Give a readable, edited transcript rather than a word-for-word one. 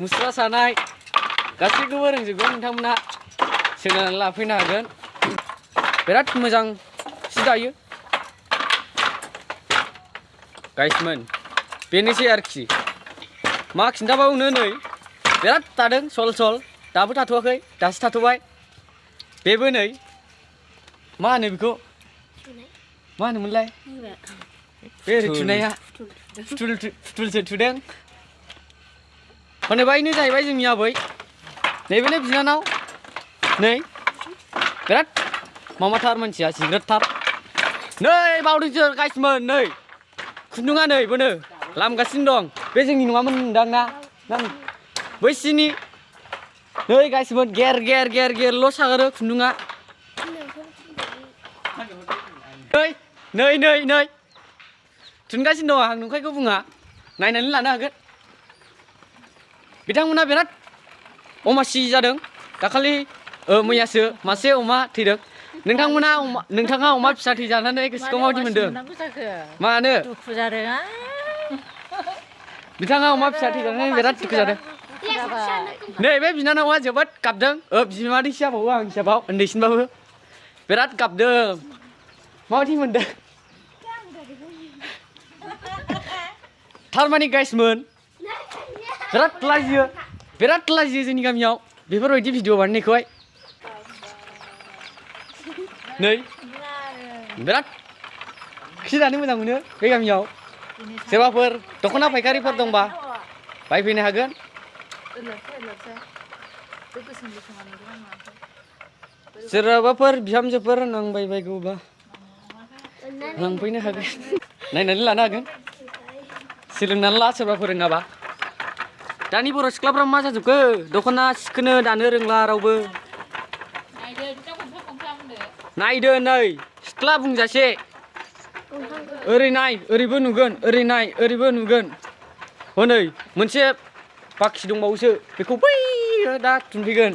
मुस्रा सानाय गासैखौबो रोंजोबगौ नोंथांमोना सोलोंनानै लाफैनो हागोन बिराद मोजां सि दायो गाइसमोन बेनोसै आरोखि मा खिन्थाबावनो नै बिराद दादों सल सल दाबो थाथ'वाखै दासो थाथ'बाय बेबो नै मा होनो बेखौ मा होनोमोनलाय बे ओरै थुनाया फुथुलसो थुदों हनै बायनो जाहैबाय जोंनि आबै नैबेनो बिनानाव नै बिराद माबाथार मानसिया जिग्रोदथार नै बावदोंसो गाइसमोन नै खुन्दुङा नै बोनो लामगासिनो दं बे जोंनि नङामोन होनदां ना बैसिनि नै गाइसमोन गेर गेर गेर गेरल' सागारो खुन्दुङा नै नै नै थुनगासिनो दं आं नंखायखौ बुङा नायनानै लानो हागोन बिथांमोना बिराद अमासि जादों दाखालि मैयासो मासे अमा थैदों नोंथाङा अमा फिसा थैजानानै गोसोखौ माबायदि मोनदों मानो दुखु जादों बिथाङा अमा फिसा थैजानानै बिराद दुखु जादों नै बे बिनानावा जोबोद गाबदों बिमादैसो जाबावो आं हिसाबाव उन्दैसिनबाबो बिराद गाबदों माबायदि मोनदों थारमानि गाइसमोन बिराद लाजियो जोंनि गामियाव बेफोरबायदि भिडिअ बानायनायखौहाय नै बिराद सि दानो मोजां मोनो बे गामियाव सोरबाफोर दख'ना फायखारिफोर दंबा बायफैनो हागोन सोरबाफोर बिहामजोफोर नांबायबायगौबा लांफैनो हागोन नायनानै लानो हागोन सोलोंनानै ला सोरबाफोर रोङाबा दानि बर' सिख्लाफ्रा मा जाजोबखो दख'ना सिखोनो दानो रोंला रावबो नायदो नै सिख्ला बुंजासे ओरै नाय ओरैबो नुगोन ओरै नाय ओरैबो नुगोन हनै मोनसे बाखि दंबावोसो बेखौ बै दा थुनफैगोन